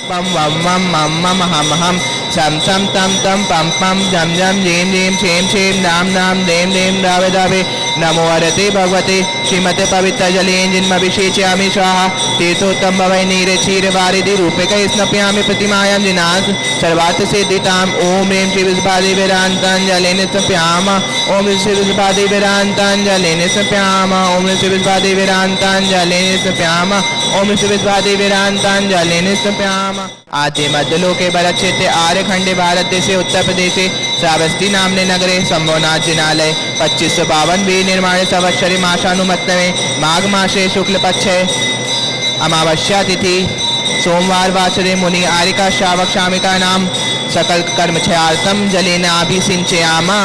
पम वम वम मम मम हम हम सम सम तम तम पम पम जम जम जेम जेम छेम छेम नाम नाम देम देम दावे दावे नमो हरते भगवते श्रीमते पवित्र जलेन जिन्मभिषेचयामि स्वाहा तीर्थोत्तम भवै नीर क्षीर वारिधि रूपके स्नपयामि प्रतिमायां जिनाथ सर्वार्थ सिद्धिताम ओम ह्रीं श्री विष्णुपादेवीरान्ताञ्जलेन स्नपयामः ओम श्री विष्णुपादेवीरान्ताञ्जलेन स्नपयामः ओम श्री विष्णुपादेवीरान्ताञ्जलेन स्नपयामः ओम श्री विष्णुपादेवीरान्ताञ्जलेन स्नपयामः आद्य मध्यलोके भरतक्षेत्रे आर्यखंडे भारत देशे उत्तर प्रदेशे श्रावस्ती नामने नगरे शंभोनाथ जिनालय 2552 निर्माण संवत्सरे मासानुमत्तमे माघ मासे शुक्ल पक्षे अमावस्या तिथि सोमवार वासरे मुनि आरिका श्रावक श्रामिका नाम सकल कर्म क्षयार्थम जलेनाभिषिञ्चयामा।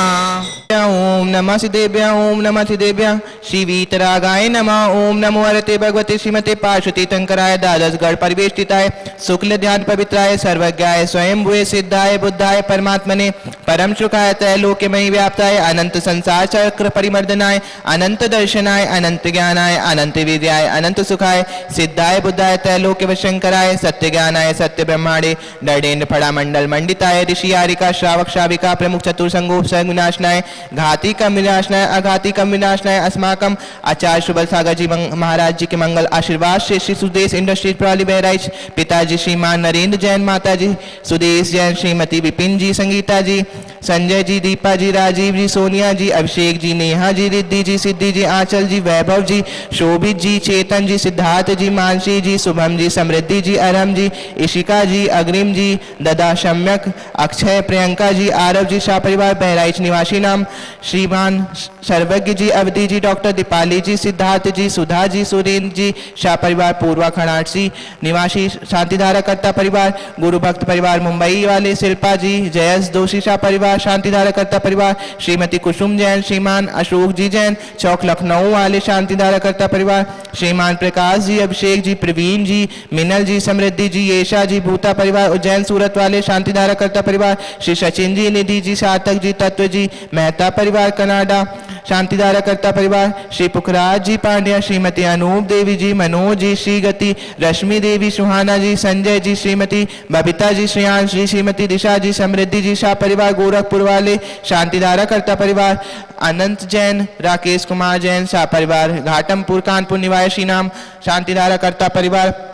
ओम नमः सिद्धेभ्य ओम नमः सिद्धेभ्य श्री वीतरागाय नमः ओम नमो हरते भगवते श्रीमते पार्श्वती तंकराय द्वादश गढ़ परिवेष्टिताय शुक्ल ध्यान पवित्राय सर्वज्ञाय स्वयंभुवे सिद्धाय बुद्धाय परमात्मने परम सुखाय त्रैलोक्यमयि व्याप्ताय अनंत संसार चक्र परिमर्दनाय अनंत दर्शनाय अनंत ज्ञानाय अनंत विद्याय अनंत सुखाय सिद्धाय बुद्धाय त्रैलोक्य वशंकराय सत्य ज्ञानाय सत्य ब्रह्मांडे दर्डेन्द्र फड़ा मंडल मंडिताय ऋषि आरिका श्रावक श्राविका प्रमुख चतुर्संगो विनाशनाय घाती कम विनाशनाय अघाती कम विनाशनाय अस्माकम आचार्य सुबल सागर जी महाराज जी के मंगल आशीर्वाद से श्री सुदेश इंडस्ट्रीज प्रणाली बहराइच पिताजी श्रीमान नरेंद्र जैन, माता जी सुदेश जैन, श्रीमती विपिन जी, संगीता जी, संजय जी, दीपा जी, राजीव जी, सोनिया जी, अभिषेक जी, नेहा जी, रिद्धि जी, सिद्धि जी, आंचल जी, वैभव जी, शोभित जी, चेतन जी, सिद्धार्थ जी, मानसी जी, शुभम जी, समृद्धि जी, अरम जी, इशिका जी, अग्रिम जी, ददा सम्यक, अक्षय, प्रियंका जी, आरव जी, शाह परिवार बहराइच निवासी नाम श्रीमान सर्वज्ञ जी, अवधि जी, डॉक्टर दीपाली जी, सिद्धार्थ जी, सुधा जी, सुरेंद्र जी, शाह परिवार पूर्वा खनाटसी निवासी शांतिधारा कर्ता परिवार, गुरु भक्त परिवार मुंबई वाले शिल्पा जी, जयस दोषी शाह परिवार, शांतिधारा कर्ता परिवार, श्रीमती कुसुम जैन, श्रीमान अशोक जी जैन, चौक लखनऊ वाले शांतिधारा कर्ता परिवार, श्रीमान प्रकाश जी, अभिषेक जी, प्रवीण जी, मिनल जी, समृद्धि जी, येशा जी, भूता परिवार, उज्जैन सूरत वाले शांतिधारा कर्ता परिवार, श्री सचिन जी, निधि जी, सार्थक जी, तत्व जी, मेहता परिवार कनाडा शांतिधारा कर्ता परिवार, श्री पुखराज जी पांड्या, श्रीमती अनूप देवी जी, मनोज जी, श्री गति, रश्मि देवी, सुहाना जी, संजय जी, श्रीमती बबीता जी, श्रेयांश जी, श्रीमती दिशा जी, समृद्धि जी, शाह परिवार गोरखपुर वाले शांतिधारा कर्ता परिवार, अनंत जैन, राकेश कुमार जैन, शाह परिवार घाटमपुर कानपुर निवासी नाम शांतिधारा कर्ता परिवार,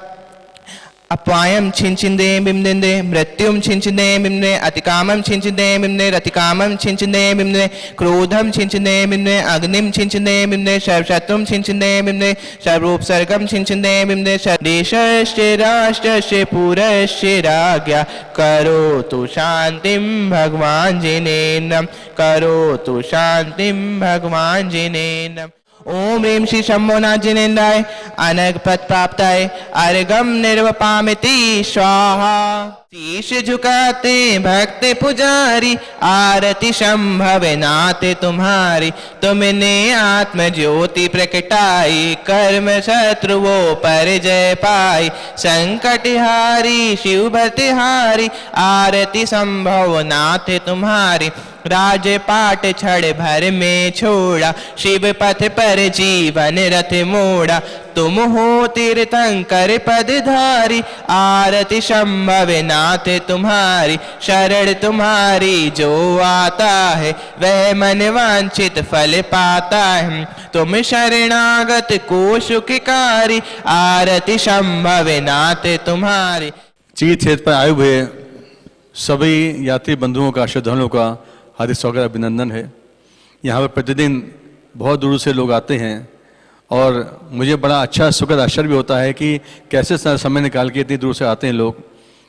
अपायम छिंचिंदे बिमदिंदे मृत्युम छिंचिंदे बिमदे अतिकामम छिंचिंदे बिमदे रतिकामम छिंचिंदे बिमदे क्रोधम छिंचिंदे बिमदे अग्निम छिंचिंदे बिमदे सर्वशत्रुम छिंचिंदे बिमदे सर्वोपसर्गम छिंचिंदे बिमदे देशस्य राष्ट्रस्य पुरस्य राज्ञा करोतु शांतिम भगवान जिनेन्द्रम करोतु शांतिम भगवान जिनेन्द्रम। ओम ह्रीं श्री शंभोनाथ जिनेन्द्राय अनग पद प्राप्ताय अर्घम निर्वपामिति स्वाहा। शीश झुकाते भक्त पुजारी आरती संभव नाथ तुम्हारी, तुमने आत्म ज्योति प्रकटाई कर्म शत्रुओं पर जय पाई, संकट हारी शिव भर्तहारी आरती संभव नाथ तुम्हारी, राजपाट छड़ भर में छोड़ा शिव पथ पर जीवन रथ मोड़ा, तुम हो तीर्थंकर पदधारी आरती संभव नाथ तुम्हारी, शरण तुम्हारी जो आता है वह मन वांछित फल पाता है, तुम शरणागत को सुखकारी आरती संभव नाथ तुम्हारी। तीर्थ क्षेत्र पर आए हुए सभी यात्री बंधुओं का श्रद्धालुओं का हार्दिक स्वागत अभिनंदन है। यहाँ पर प्रतिदिन बहुत दूर से लोग आते हैं और मुझे बड़ा अच्छा सुखद आश्चर्य भी होता है कि कैसे समय निकाल के इतनी दूर से आते हैं लोग।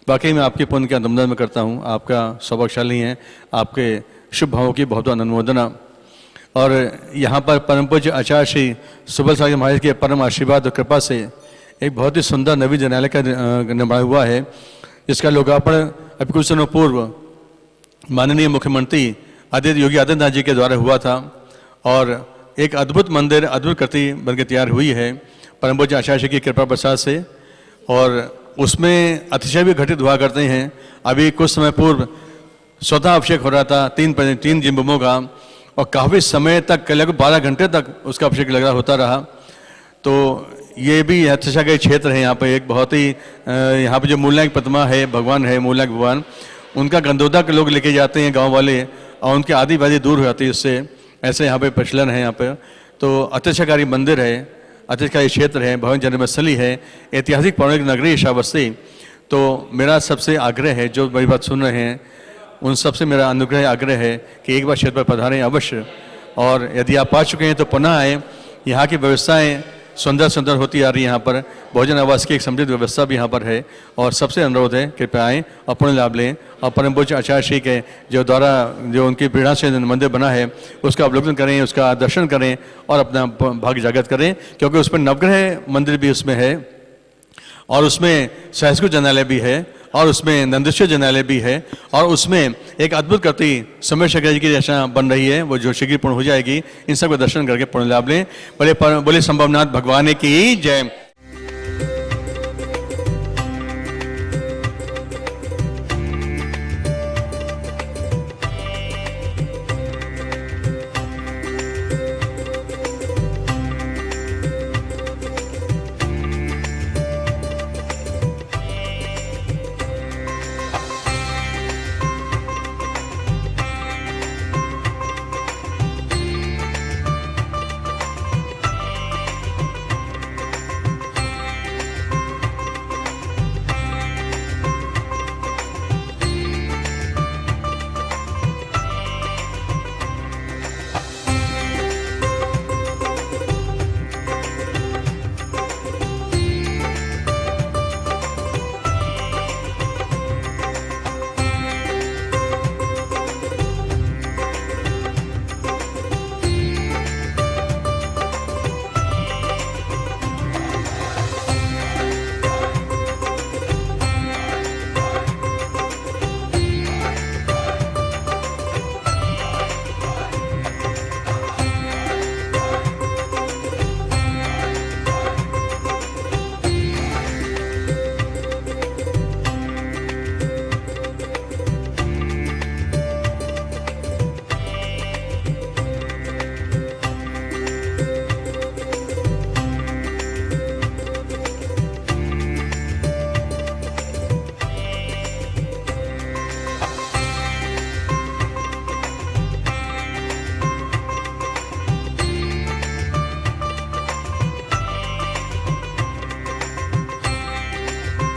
वाकई में आपके पुण्य का अनुमोदन मैं करता हूँ, आपका सौभाग्यशाली हैं, आपके शुभ भावों की बहुत बहुत अनुमोदना। और यहाँ पर परम पूज्य आचार्य श्री सुबल सागर महाराज के परम आशीर्वाद और कृपा से एक बहुत ही सुंदर नवीन जनालय का निर्माण हुआ है, जिसका लोकार्पण अभी कुछ दिनों पूर्व माननीय मुख्यमंत्री आदित्य योगी आदित्यनाथ जी के द्वारा हुआ था और एक अद्भुत मंदिर अद्भुत कृति बनकर तैयार हुई है परम पूज्य आचार्य की कृपा प्रसाद से। और उसमें अतिशय भी घटित हुआ करते हैं। अभी कुछ समय पूर्व स्वतः अभिषेक हो रहा था 3 जिम्बों का और काफ़ी समय तक लगभग 12 घंटे तक उसका अभिषेक लग रहा होता रहा। तो ये भी अत्यशा का क्षेत्र है। यहाँ पे एक बहुत ही यहाँ पे जो मूलनायक प्रतिमा है, भगवान है मूलनायक भगवान, उनका गंदोदा के लोग लेके जाते हैं गांव वाले, और उनकी आधी बाधी दूर हो जाती है उससे। ऐसे यहाँ पे प्रचलन है यहाँ पे। तो अत्यशाकारी मंदिर है, अत्यशाकारी क्षेत्र है, भवन जन्मस्थली है, ऐतिहासिक पौराणिक नगरी श्रावस्ती। तो मेरा सबसे आग्रह है, जो मेरी बात सुन रहे हैं उन सबसे मेरा अनुग्रह आग्रह है कि एक बार क्षेत्र पर पधारें अवश्य, और यदि आप आ चुके हैं तो पुनः आएँ। यहाँ की व्यवस्थाएँ सुंदर सुंदर होती आ रही है। यहाँ पर भोजन आवास की एक समृद्ध व्यवस्था भी यहाँ पर है, और सबसे अनुरोध है कृपया आएँ और पुण्य लाभ लें। और परम पूज्य आचार्य श्री के जो द्वारा जो उनकी प्रेरणा से मंदिर बना है उसका अवलोकन करें, उसका दर्शन करें और अपना भाग्य जागृत करें, क्योंकि उसमें नवग्रह मंदिर भी उसमें है, और उसमें सहस्त्र जनालय भी है, और उसमें नंदेश्वर जनालय भी है, और उसमें एक अद्भुत कृति समय शंकर जी की रचना बन रही है, वो जो शीघ्र पूर्ण हो जाएगी। इन सबका दर्शन करके पुण्य लाभ लें। बोले संभवनाथ भगवान की जय।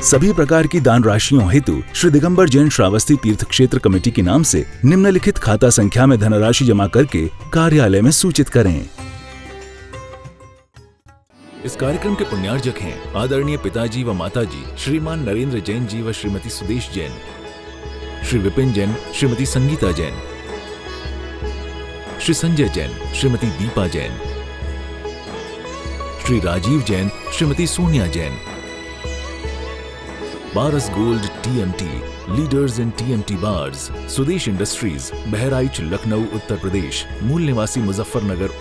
सभी प्रकार की दान राशियों हेतु श्री दिगंबर जैन श्रावस्ती तीर्थ क्षेत्र कमेटी के नाम से निम्नलिखित खाता संख्या में धनराशि जमा करके कार्यालय में सूचित करें। इस कार्यक्रम के पुण्यार्जक हैं आदरणीय पिताजी व माताजी श्रीमान नरेंद्र जैन जी व Shrimati Sudesh Jain, Shri Vipin Jain, Shrimati Sangeeta Jain, Shri Sanjay Jain, Shrimati Deepa Jain, Shri Rajiv Jain, Shrimati Sonia Jain. Baras gold TMT, leaders in TMT bars, Sudesh industries, Bahraich, Lucknow, Uttar Pradesh, मूल निवासी मुजफ्फरनगर